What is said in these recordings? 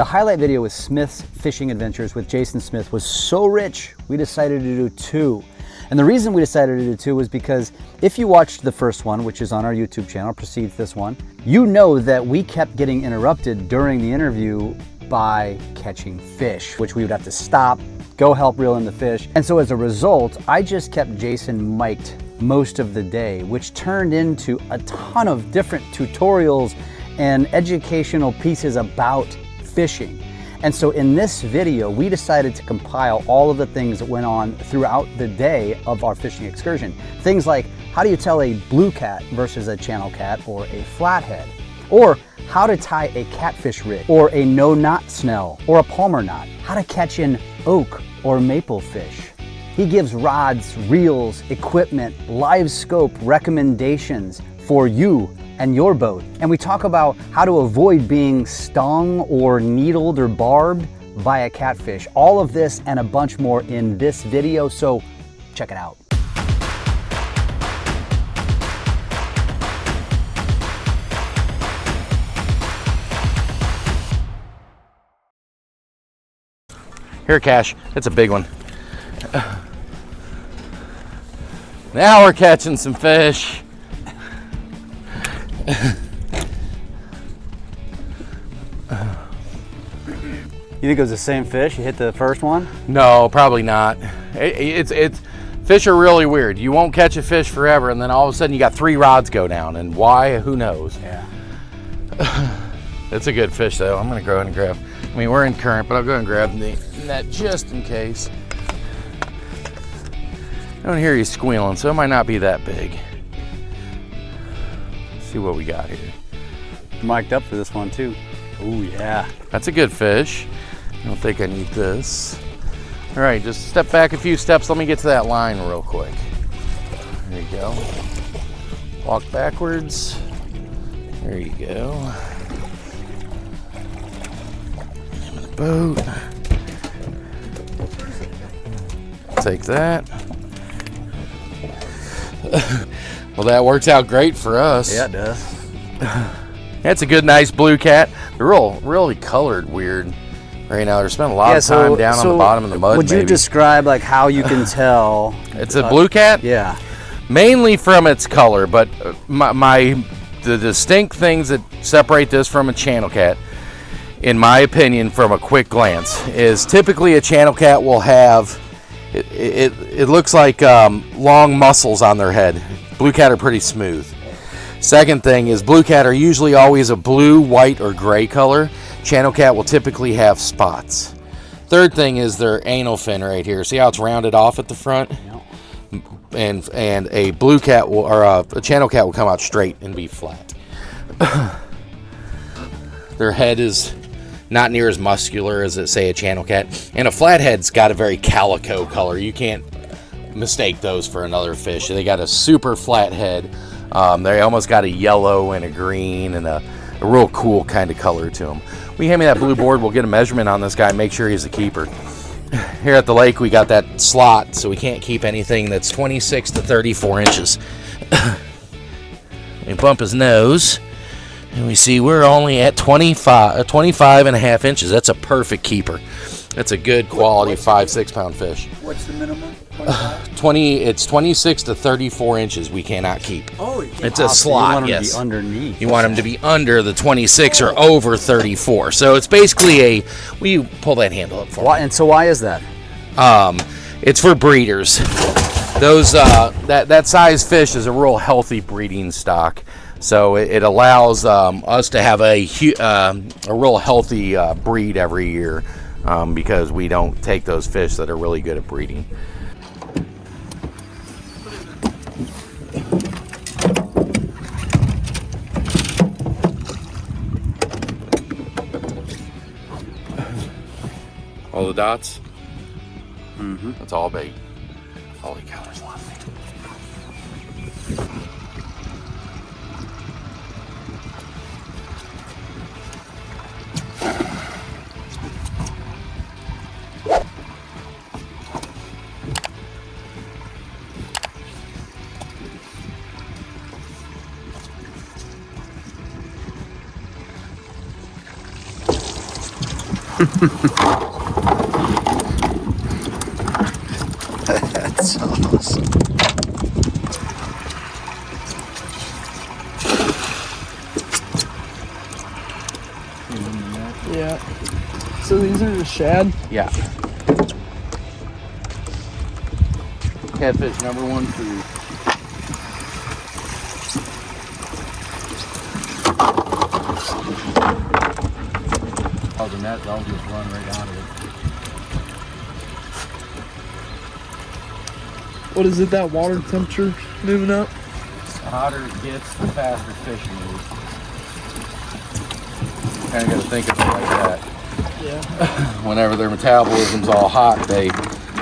The highlight video with Smith's fishing adventures with Jason Smith was so rich, we decided to do 2. And the reason we decided to do 2 was because if you watched the first one, which is on our YouTube channel, precedes this one, you know that we kept getting interrupted during the interview by catching fish, which we would have to stop, go help reel in the fish. And so as a result, I just kept Jason mic'd most of the day, which turned into a ton of different tutorials and educational pieces about fishing. And so in this video, we decided to compile all of the things that went on throughout the day of our fishing excursion. Things like, how do you tell a blue cat versus a channel cat or a flathead? Or how to tie a catfish rig, or a no-knot snell, or a palmer knot. How to catch an oak or maple fish. He gives rods, reels, equipment, live scope recommendations for you and your boat. And we talk about how to avoid being stung or needled or barbed by a catfish. All of this and a bunch more in this video, so check it out. Here, Cash, it's a big one. Now we're catching some fish. You think it was the same fish? You hit the first one? No, probably not. It's fish are really weird. You won't catch a fish forever, and then all of a sudden you got 3 rods go down, and why? Who knows? Yeah. It's a good fish, though. I'm gonna go ahead and grab. I mean, we're in current, but I'll go ahead and grab the net just in case. I don't hear you squealing, so it might not be that big. Let's see what we got here. Mic'd up for this one too. Oh yeah. That's a good fish. I don't think I need this. All right, just step back a few steps. Let me get to that line real quick. There you go. Walk backwards. There you go. Name of the boat. Take that. Well, that works out great for us. Yeah, it does. That's a good, nice blue cat. They're really colored weird right now. They're spending a lot of time down on the bottom of the mud. Would you describe like how you can tell? It's a blue cat? Yeah. Mainly from its color, but the distinct things that separate this from a channel cat, in my opinion, from a quick glance, is typically a channel cat will have, it looks like long muscles on their head. Blue cat are pretty smooth. Second thing is blue cat are usually always a blue, white, or gray color. Channel cat will typically have spots. Third thing is their anal fin right here. See how it's rounded off at the front? And a blue cat will, or a channel cat will come out straight and be flat. Their head is not near as muscular as, say, a channel cat. And a flathead's got a very calico color. You can't mistake those for another fish. They got a super flat head. They almost got a yellow and a green and a real cool kind of color to them. Will you hand me that blue board? We'll get a measurement on this guy and make sure he's a keeper. Here at the lake, we got that slot, so we can't keep anything that's 26 to 34 inches. We bump his nose, and we see we're only at 25 and a half inches. That's a perfect keeper. That's a good quality 5-6 pound fish. What's the minimum? 20. It's 26 to 34 inches. We cannot keep. Oh, it's a slot. You want them yes. to be underneath. You want them to be under the 26 or over 34. So it's basically a. Will you pull that handle up for me? And so why is that? It's for breeders. Those that size fish is a real healthy breeding stock. So it allows us to have a real healthy breed every year because we don't take those fish that are really good at breeding. All the dots? Mm-hmm. That's all bait. Holy cow, there's a lot of bait. That's awesome. Yeah. So these are the shad? Yeah. Catfish #1 food. Oh, the net, they'll just run right out of it. What is it, that water temperature moving up? The hotter it gets, the faster fishing is. Kind of got to think of it like that. Yeah. Whenever their metabolism's all hot,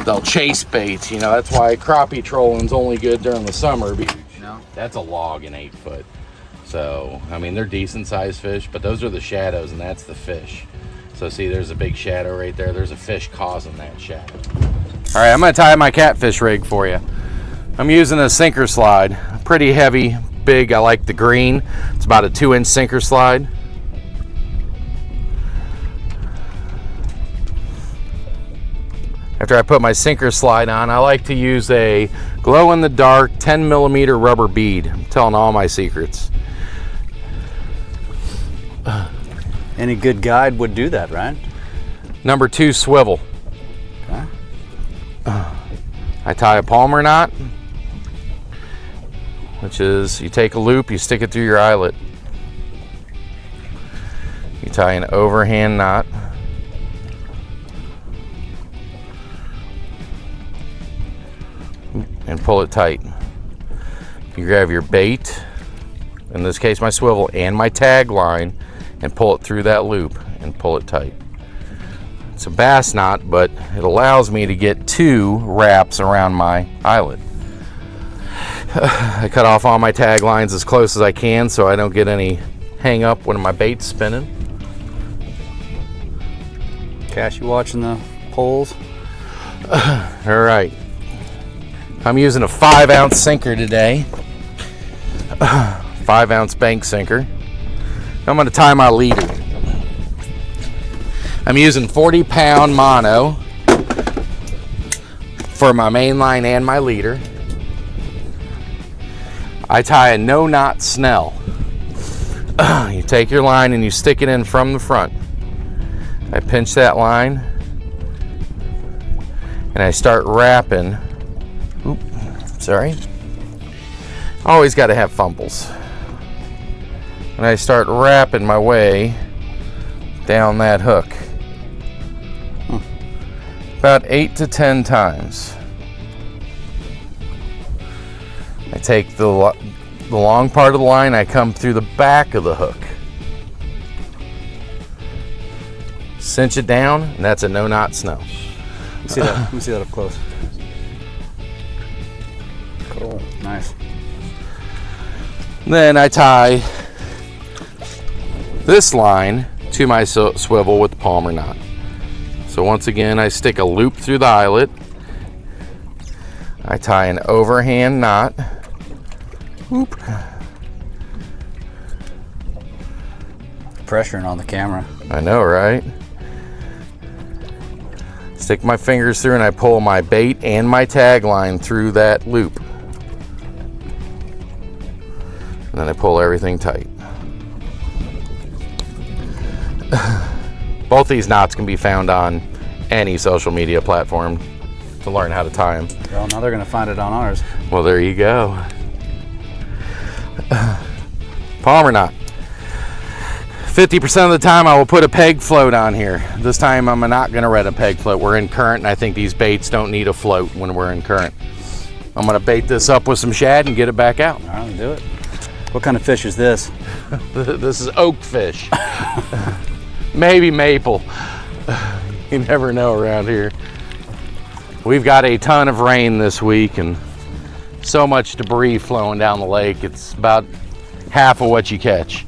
they'll chase baits. You know, that's why crappie trolling's only good during the summer. Because, you know, that's a log in 8 foot. So, I mean, they're decent sized fish, but those are the shadows, and that's the fish. So, see, there's a big shadow right there. There's a fish causing that shadow. All right, I'm going to tie my catfish rig for you. I'm using a sinker slide. Pretty heavy, big. I like the green. It's about a 2-inch sinker slide. After I put my sinker slide on, I like to use a glow-in-the-dark 10mm rubber bead. I'm telling all my secrets. Any good guide would do that, right? #2 swivel. Okay. I tie a palmer knot, which is you take a loop, you stick it through your eyelet. You tie an overhand knot. And pull it tight. You grab your bait, in this case my swivel, and my tag line, and pull it through that loop and pull it tight. It's a bass knot, but it allows me to get 2 wraps around my eyelet. I cut off all my tag lines as close as I can so I don't get any hang up when my bait's spinning. Cash, you watching the poles? All right. I'm using a 5-ounce sinker today. 5-ounce bank sinker. I'm going to tie my leader. I'm using 40-pound mono for my main line and my leader. I tie a no-knot snell. You take your line and you stick it in from the front. I pinch that line and I start wrapping. Sorry. Always got to have fumbles. And I start wrapping my way down that hook. About 8 to 10 times. I take the long part of the line, I come through the back of the hook. Cinch it down, and that's a no-knot snell. Let me see that up close. Cool, nice. Then I tie this line to my swivel with the palmer knot. So once again, I stick a loop through the eyelet. I tie an overhand knot. Whoop. Pressuring on the camera. I know, right? Stick my fingers through and I pull my bait and my tag line through that loop. And then I pull everything tight. Both these knots can be found on any social media platform to learn how to tie them. Well, now they're going to find it on ours. Well, there you go. Palmer knot. 50% of the time I will put a peg float on here. This time I'm not going to rent a peg float. We're in current, and I think these baits don't need a float when we're in current. I'm going to bait this up with some shad and get it back out. All right, let's do it. What kind of fish is this? This is oak fish. Maybe maple. You never know around here. We've got a ton of rain this week and so much debris flowing down the lake. It's about half of what you catch.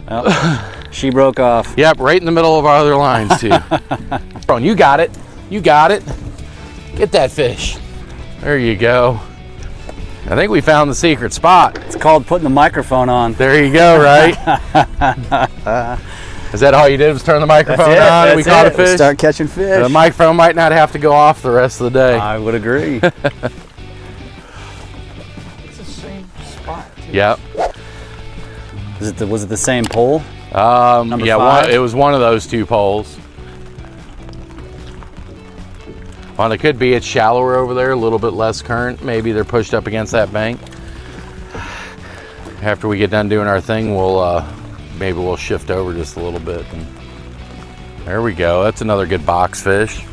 Oh, she broke off. Yep, right in the middle of our other lines too. You got it. You got it. Get that fish. There you go. I think we found the secret spot. It's called putting the microphone on. There you go, right? Is that all you did was turn the microphone on and we caught a fish? Start catching fish. The microphone might not have to go off the rest of the day. I would agree. It's the same spot. Yep. Was it the same pole? Yeah, five? it was one of those two poles. Well, it could be it's shallower over there, a little bit less current. Maybe they're pushed up against that bank. After we get done doing our thing, maybe we'll shift over just a little bit. And there we go. That's another good box fish.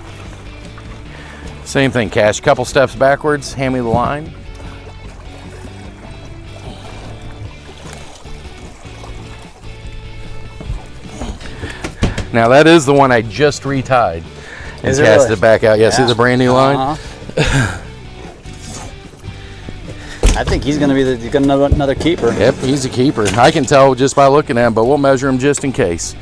Same thing, Cash. Couple steps backwards. Hand me the line. Now that is the one I just retied and cast it back out. Yeah, see the brand new line? I think he's going to be another keeper. Yep, he's a keeper. I can tell just by looking at him, but we'll measure him just in case.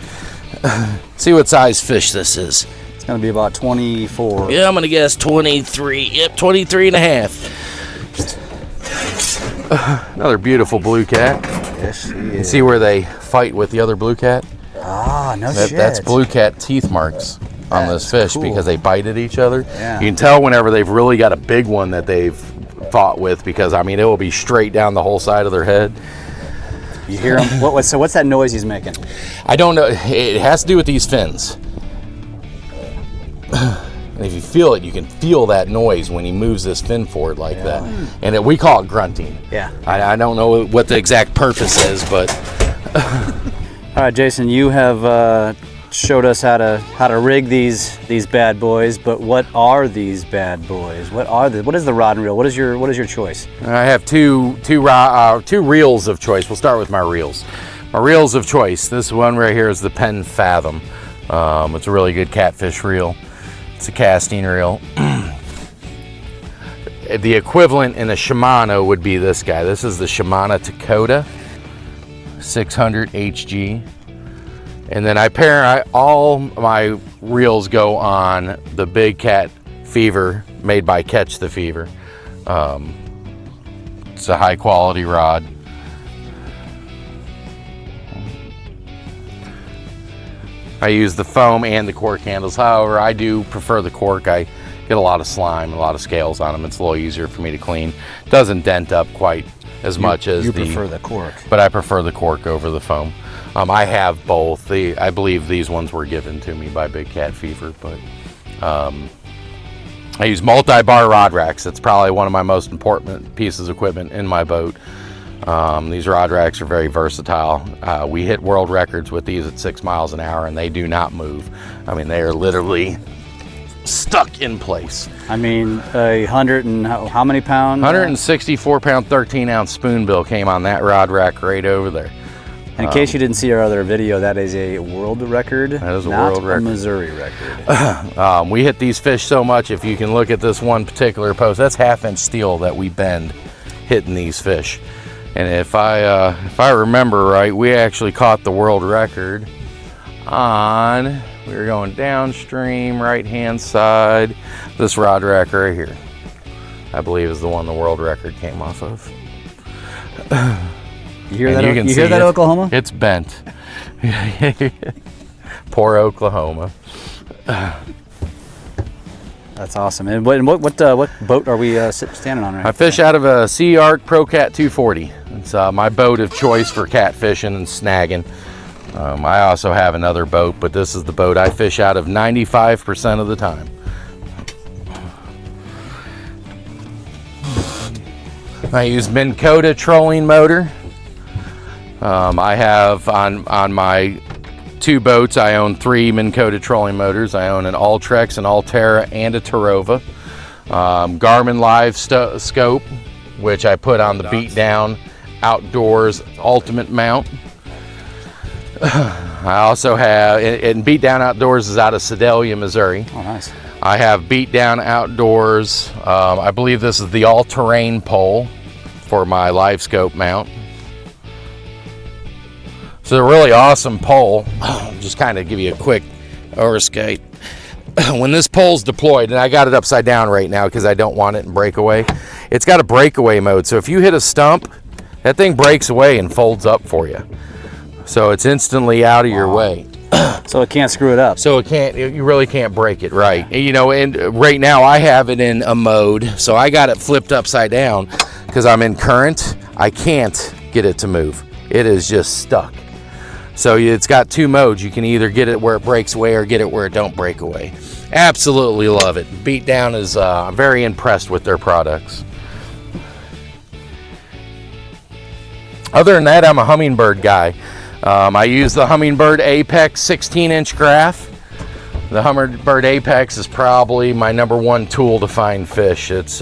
See what size fish this is. It's going to be about 24. Yeah, I'm going to guess 23. Yep, 23 and a half. Another beautiful blue cat. Yes, he You is. see where they fight with the other blue cat? Ah, no shit. That's blue cat teeth marks on this fish cool. because they bite at each other. Yeah. You can tell whenever they've really got a big one that they've fought with, because I mean it will be straight down the whole side of their head. You hear him? So what's that noise he's making? I don't know. It has to do with these fins. And if you feel it, you can feel that noise when he moves this fin forward like that. And we call it grunting. Yeah. I don't know what the exact purpose is, but All right, Jason, you have showed us how to rig these bad boys, but what are these bad boys? What is the rod and reel? What is your choice? I have two reels of choice. We'll start with my reels. My reels of choice. This one right here is the Penn Fathom. It's a really good catfish reel. It's a casting reel. The equivalent in a Shimano would be this guy. This is the Shimano Dakota 600 HG. And then all my reels go on the Big Cat Fever made by Catch the Fever. It's a high quality rod. I use the foam and the cork handles. However, I do prefer the cork. I get a lot of slime, a lot of scales on them. It's a little easier for me to clean. It doesn't dent up quite as much as you prefer the cork. But I prefer the cork over the foam. I have both. I believe these ones were given to me by Big Cat Fever, but I use multi-bar rod racks. That's probably one of my most important pieces of equipment in my boat. These rod racks are very versatile. We hit world records with these at 6 miles an hour, and they do not move. I mean, they are literally stuck in place. I mean, 100 and how many pounds? 164 pound, 13 ounce spoonbill came on that rod rack right over there. And in case you didn't see our other video, that is a world record. That is a not world record. A Missouri record. We hit these fish so much. If you can look at this one particular post, that's 1/2 inch steel that we bend hitting these fish. And if I remember right, we actually caught the world record on, we were going downstream, right hand side, this rod rack right here, I believe is the one the world record came off of. You hear that? You hear that, Oklahoma? It's bent. Poor Oklahoma. That's awesome. And what boat are we standing on right now? I fish out of a Sea Arc Pro Cat 240. It's my boat of choice for catfishing and snagging. I also have another boat, but this is the boat I fish out of 95% of the time. I use Minn Kota trolling motor. I have on my 2 boats, I own 3 Minn Kota trolling motors. I own an Ultrex, an Altera, and a Tarova. Garmin Live Scope, which I put on the Beatdown Outdoors Ultimate mount. I also have, and Beatdown Outdoors is out of Sedalia, Missouri. Oh, nice. I have Beatdown Outdoors. I believe this is the all-terrain pole for my Live Scope mount. It's a really awesome pole. Just kind of give you a quick overskate. When this pole's deployed, and I got it upside down right now because I don't want it in breakaway, it's got a breakaway mode. So if you hit a stump, that thing breaks away and folds up for you. So it's instantly out of your way. So it can't screw it up. So you really can't break it, right? You know, and right now I have it in a mode, so I got it flipped upside down because I'm in current. I can't get it to move. It is just stuck. So it's got two modes. You can either get it where it breaks away or get it where it don't break away. Absolutely love it. Beat Down is, I'm very impressed with their products. Other than that, I'm a Humminbird guy. I use the Humminbird Apex 16-inch graph. The Humminbird Apex is probably my #1 tool to find fish. It's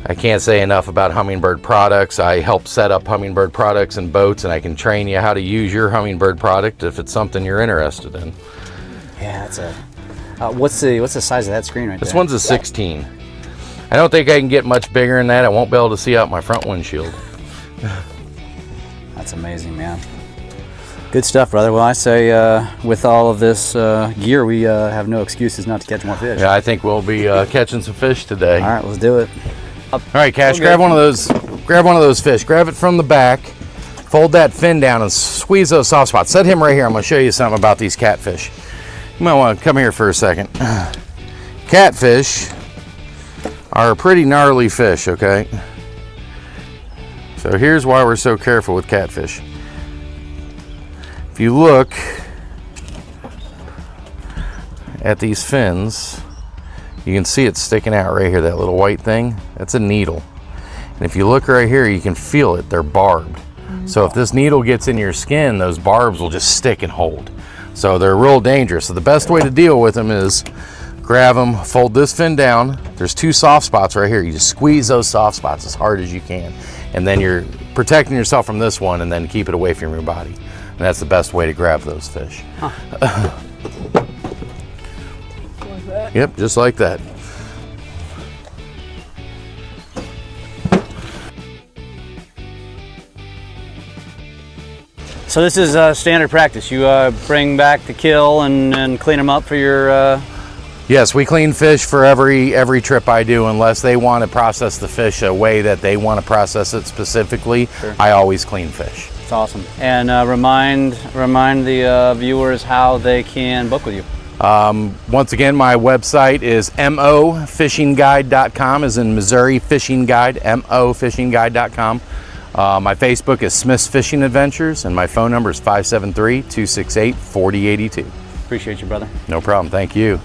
I can't say enough about Humminbird products. I help set up Humminbird products and boats, and I can train you how to use your Humminbird product if it's something you're interested in. Yeah, that's a. What's the size of that screen right there? This one's a 16. I don't think I can get much bigger than that. I won't be able to see out my front windshield. That's amazing, man. Good stuff, brother. Well, I say with all of this gear, we have no excuses not to catch more fish. Yeah, I think we'll be catching some fish today. All right, let's do it. All right, Cash, grab one of those. Grab one of those fish. Grab it from the back. Fold that fin down and squeeze those soft spots. Set him right here. I'm going to show you something about these catfish. You might want to come here for a second. Catfish are a pretty gnarly fish, okay? So here's why we're so careful with catfish. If you look at these fins, you can see it sticking out right here, that little white thing. That's a needle. And if you look right here, you can feel it. They're barbed. So if this needle gets in your skin, those barbs will just stick and hold. So they're real dangerous. So the best way to deal with them is grab them, fold this fin down. There's two soft spots right here. You just squeeze those soft spots as hard as you can. And then you're protecting yourself from this one, and then keep it away from your body. And that's the best way to grab those fish. Like that? Yep, just like that. So this is standard practice. You bring back the kill and clean them up for your. Yes, we clean fish for every trip I do, unless they want to process the fish a way that they want to process it specifically. Sure. I always clean fish. It's awesome. And remind the viewers how they can book with you. Once again, my website is mofishingguide.com, as in Missouri Fishing Guide, mofishingguide.com. My Facebook is Smith's Fishing Adventures, and my phone number is 573-268-4082. Appreciate you, brother. No problem. Thank you.